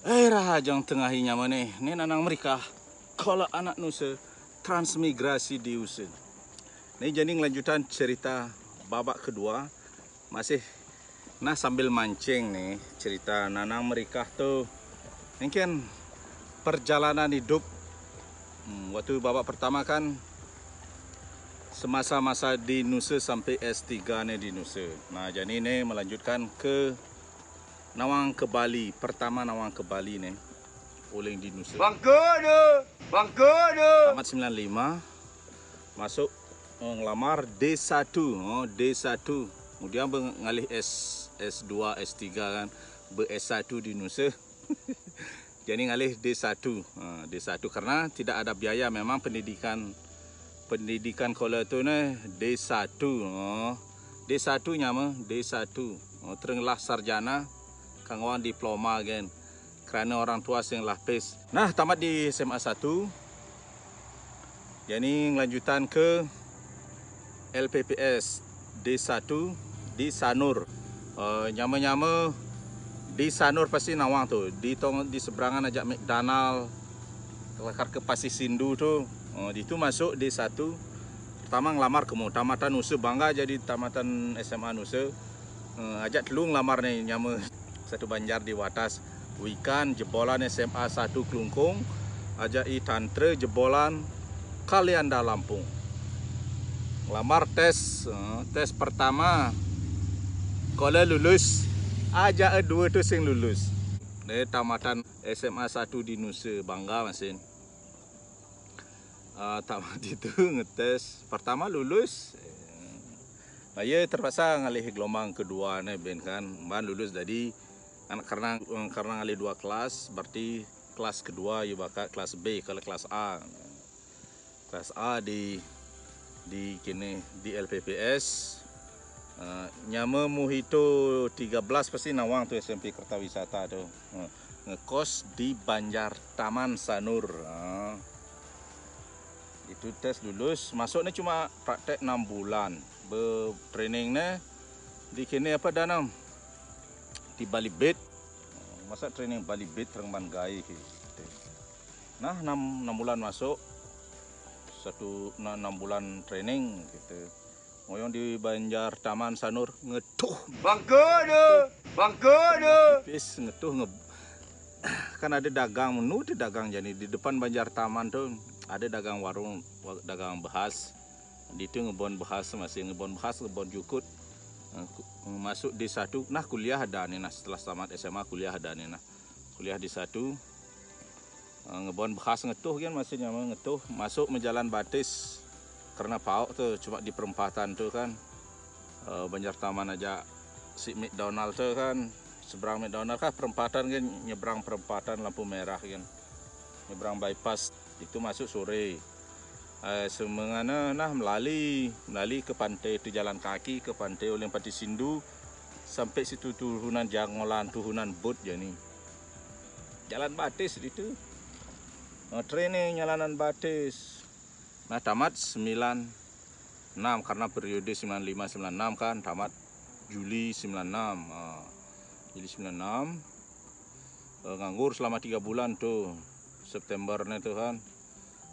Rahajang tengahinya mana ni nanang mereka kalau anak nusa transmigrasi di usin. Ni jadi lanjutan cerita babak kedua masih sambil mancing nih cerita nanang mereka tu mungkin perjalanan hidup waktu babak pertama kan semasa-masa di Nusa sampai S3 nih di Nusa. Nah jadi ini melanjutkan ke Nawang ke Bali, pertama Nawang ke Bali nih, uling di Nusa. Bangkodo. Tamat 95, masuk ngelamar D1, D1. Kemudian mengalih S2, S3 kan, S1 di Nusa. Jadi ngalih D1, D1 karena tidak ada biaya, memang pendidikan kola tu nih D1, D1 nyama D1, terenglah sarjana. Kangwan diploma kan kerana orang tua yang lapis. Nah tamat di SMA 1. Jadi lanjutan ke LPPS D1 di Sanur. Nyama-nyama di Sanur pasti Nawang tu. Di seberangan ajak McDonald. Kelakar ke Pasir Sindu tu. Itu masuk D1. Pertama ngelamar ke Tamatan Nusa, bangga jadi tamatan SMA Nusa. Ajak telung lamar ni nyama satu Banjar di Watas. Wikan jebolan SMA 1 Klungkung. Ajak Tantra jebolan Kalianda Lampung. Lamar tes pertama. Kalau lulus, ajak dua tu sing lulus. Dari tamatan SMA 1 di Nusa, bangga masin. Tamat itu ngetes pertama lulus. Ya terpaksa ngalih gelombang kedua nih ben kan. Ban lulus jadi karena ngalih 2 kelas, berarti kelas kedua ya bakal kelas B. Kalau kelas A di kini di LPPS nyama Muhito 13 pasti Nawang tu SMP Kertawisata tu. Ngekos di Banjar Taman Sanur. Itu tes lulus, masuknya cuma praktek 6 bulan. Bertrainingnya di kini apa danam di Bali Bet. Masa training Bali Bet terang gai gitu. Nah 6 bulan masuk, 6 bulan training gitu. Moyong di Banjar Taman Sanur ngetuh. Bangkodo. Pis ngetuh kan ada dagang menu, di dagang jadi di depan Banjar Taman tuh ada dagang warung, dagang behas. Di itu ngebon behas, masih ngebon behas, ngebon jukut. Masuk di satu, kuliah ada nih, setelah tamat SMA kuliah ada nih, kuliah di satu. Ngebon behas ngetuh kan masih nyaman ngetuh. Masuk menjalan batis karena pauk tuh cuma di perempatan tuh kan. Banjar Taman aja si McDonald tuh kan, seberang McDonald kan perempatan kan, nyebrang perempatan lampu merah kan, nyebrang bypass itu masuk sore. Semengana melalui ke pantai itu, jalan kaki ke pantai oleh Pasir Sindu sampai situ turunan Jangolan, turunan bot jadi jalan batis itu. Training jalanan batis. Nah tamat 96 karena periode 95-96 kan, tamat Juli 96. Juli 96 nganggur selama 3 bulan tuh. Septembernya tuh kan.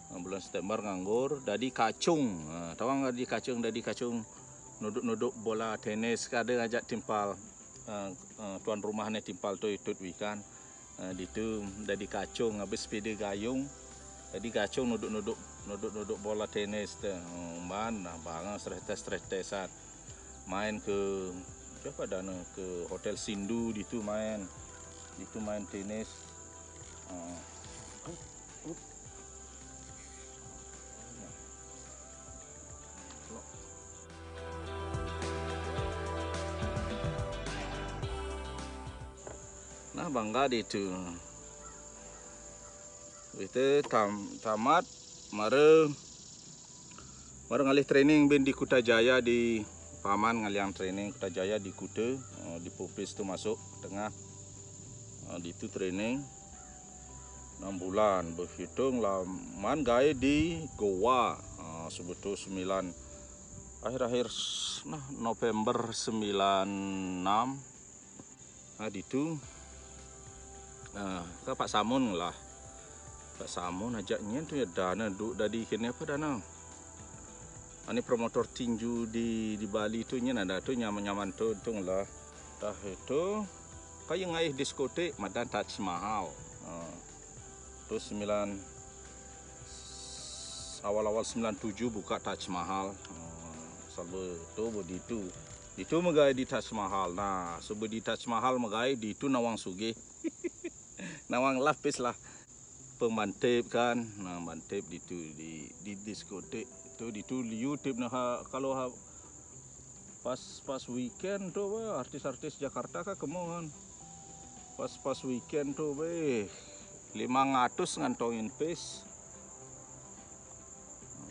Bulan September nganggur, dadi kacung. Tahu nggak di kacung, nuduk bola tenis, kadang ngajak timpal. Tuan rumahnya timpal tuh itu wikan. Di itu dadi kacung, habis sepeda gayung. Jadi kacung nuduk bola tenis tuh. Mana banget stres-stresan. Main ke siapa dana ke Hotel Sindu di itu main tenis. Nah bangga di itu. Itu tamat mare ngalih training ben di Kutajaya di Paman, ngaliang training Kutajaya di Kuta, di Pupis itu masuk tengah. Di itu training 6 bulan, berhitung laman gaya di Goa, sebetul 9 akhir-akhir November 96. Nah itu ke Pak Samun lah. Pak Samun ajaknya tu ya dana duk dari kini apa dana. Ini promotor tinju di Bali tu nya ada tu nyaman tu lah. Dah itu kayak ngaih diskotik madan Taj Mahal. Terus awal-awal 97 buka Taj Mahal. Salbe tu bodi tu. Itu megai di Taj Mahal. Nah, sebab di Taj Mahal megai di itu nawang sugih. Nawang lapis lah. Pemantip kan. Nah, mantip di itu di diskotik. Tu di tu YouTube nah kalau pas weekend tu artis-artis Jakarta kan kemongan. Pas weekend tu 500 ngantongin pes.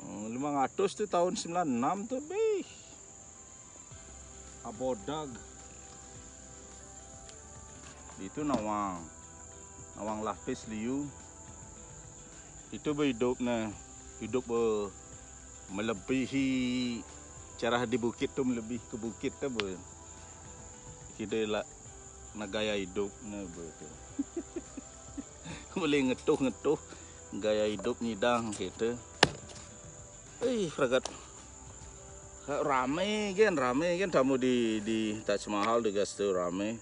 500 tu tahun 96 tu abodag. Itu nawang lapis liu. Itu hidup melebihi cara di bukit tu, melebihi ke bukit tu kita lah nak gaya hidup tu. Boleh ngetuh gaya hidup nyidang kita. Fragat rame kan tamu di Taj Mahal di gas tu rame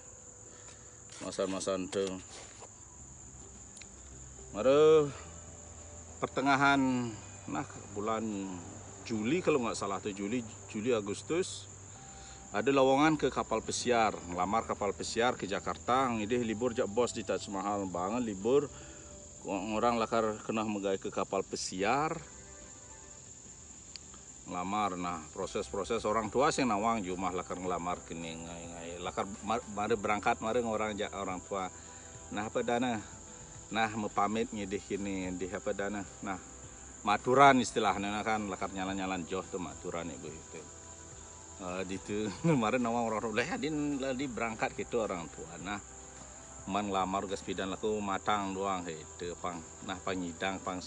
masa tu. Mare pertengahan bulan Juli kalau nggak salah tuh Juli Agustus ada lowongan ke kapal pesiar, ngelamar kapal pesiar ke Jakarta. Ini libur jak bos di Taj Mahal banget libur. Orang lakar kena megai ke kapal pesiar ngelamar. Nah proses orang tua sih nawang jumah lakar ngelamar kini ngai lakar mari berangkat mari orang tua. Nah apa dana? Nah mepamit ngidih kini di apa dana? Nah maturan istilahnya kan lakar nyalan joh tuh maturan ibu itu. Di tu kemarin nawang orang di berangkat gitu orang tua. Nah man lamar gas pidan laku matang doang itu pang nyidang pang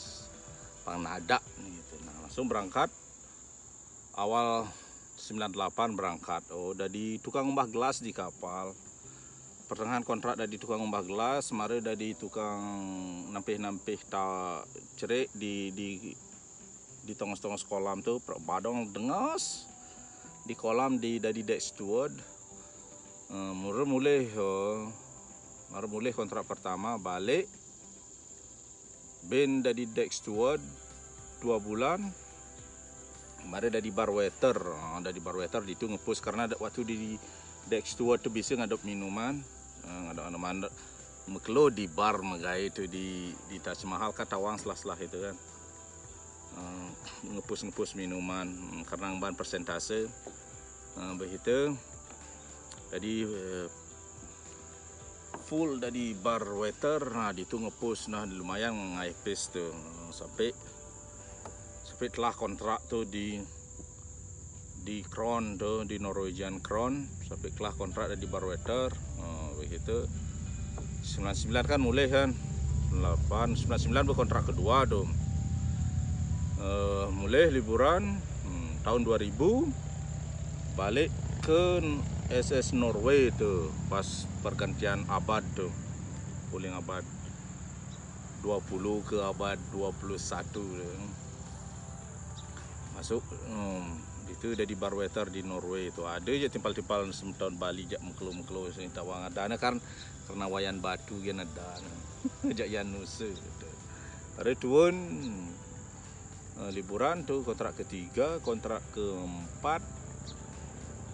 nada gitu. Nah langsung berangkat awal 98 berangkat. Dari tukang umbah gelas di kapal. Pertengahan kontrak dari tukang umbah gelas, mari dari tukang nampih ta cerik di tongos kolam tu badong dengas di kolam dari deck steward. Mulai kontrak pertama balik ben dari deck steward 2 bulan. Mari dari bar waiter di tu ngepus karena waktu di deck steward tu bisa ngadop minuman. Ada meklo di bar megai itu di Taj Mahal katawang selah itu kan. Ngepus minuman karena bahan persentase begitu. Jadi full dari bar waiter. Nah di tu ngepus lumayan ngai pes tu sampai telah kontrak tu di Crown tu di Norwegian Crown sampai telah kontrak di bar waiter. Begitu 99 kan mulai kan 99 berkontrak kedua dong. Mulai liburan tahun 2000 balik ke SS Norway tu pas pergantian abad tu puling abad 20 ke abad 21 tu. Masuk itu dari bar waiter di Norway itu ada je timpal-timpal tahun Bali jak meklo sini tawang ada kan karena wayan batu gen ada jak Yanus gitu. Ada tuan liburan tu kontrak ketiga, kontrak keempat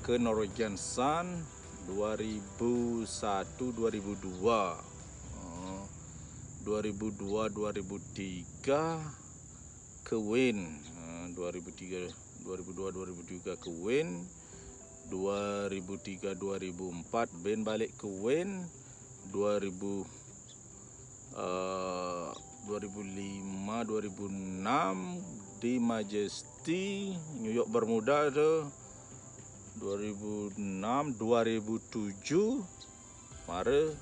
ke Norwegian Sun 2001 2002 ke Win 2002-2003 ke Win 2003-2004 Ben balik ke Win 2005-2006 di Majesty New York Bermuda tu 2006-2007 mare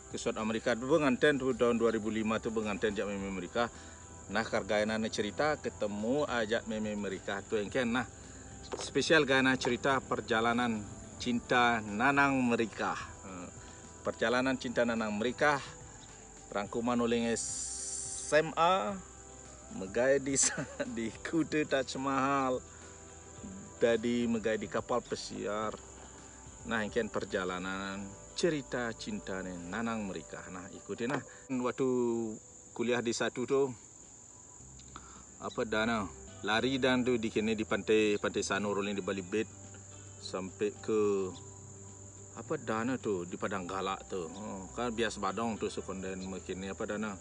ke South Amerika tu pengantin tu tahun 2005 tu pengantin jak Meme Amerika. Nah kargaina cerita ketemu ajak Meme Amerika tu engken. Nah spesial gana cerita perjalanan cinta Nanang Merika. Perjalanan cinta Nanang Merika rangkuman oleh SMA megai di kuda Taj Mahal, dari megai di kapal pesiar. Nah, ini perjalanan cerita cinta nih nanang mereka. Nah, ikutin nah. Waktu kuliah di satu tuh dana lari dan tuh di pantai Sanur di Bali Bed sampai ke dana tuh di Padang Galak tuh. Kan biasa badong tuh sekonden mungkin dana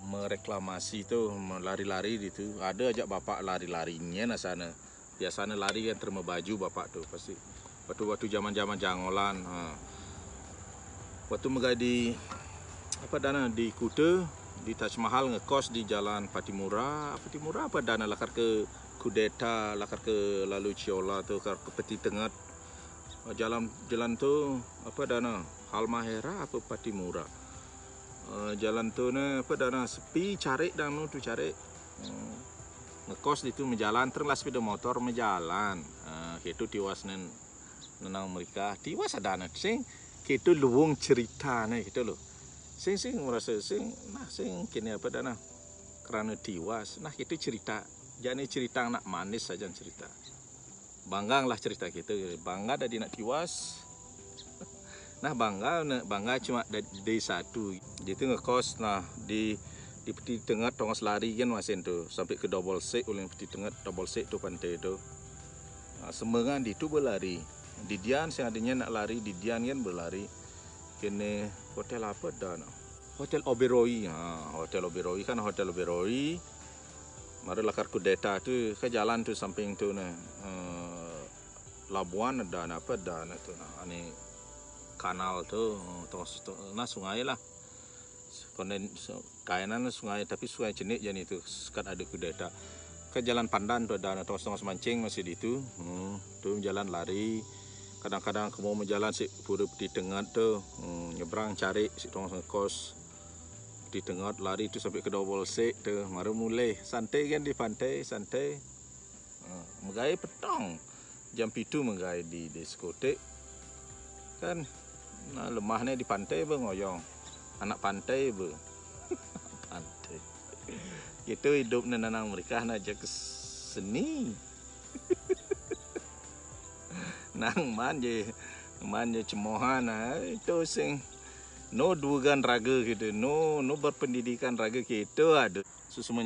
mereklamasi tuh, lari-lari gitu. Ada ajak bapak lari-larinya nah sana. Biasanya lari kan terima baju bapak tuh pasti. Waktu zaman-zaman jangolan. Waktu menjadi dana di Kuta, di Taj Mahal ngekos di Jalan Patimura dana lakar ke Kudeta, lakar ke lalu Ciola tuh ke Peti Tengah. Jalan tuh dana Halmahera Patimura. Jalan tu dana sepi cari dan tu cari ngekos itu menjalan terus sepeda motor menjalan itu tiwas nenang mereka tiwas ada sing itu luwung cerita nih gitu loh sing merasa sing kini dana kerana tiwas nah itu cerita jadi cerita anak manis saja cerita bangga lah cerita gitu bangga dari nak tiwas. Nah bangga cuma dari satu gitu ngekos nah di Peti Tengah tongos lari kan masih tu sampai ke Double Sek oleh Peti Tengah Double Sek tu pantai tu. Semengan di tu berlari di Dian yang adanya nak lari di Dian kan berlari kene hotel apa dah Hotel Oberoi. Hotel Oberoi kan Hotel Oberoi mari lakar Kudeta tu ke jalan tu samping tu Labuan ada apa dah tu ani kanal tu nah sungai lah konden kainan sungai tapi sungai jenik jadi itu sekat ada Kudeta ke jalan Pandan tu ada tongos mancing masih di itu tu jalan lari kadang-kadang kamu mau menjalan si pura di tengah tu nyebrang cari si tongos ngekos di tengah lari tu sampai ke Double Sek tu baru mulai santai kan di pantai santai menggaya petang jam 7 menggaya di diskotek kan. Nah, lemahnya di pantai ngoyong anak pantai pantai itu hidup nenang mereka aja ke seni nang manje cemohan itu sing no dugaan raga gitu no berpendidikan raga gitu ada susuma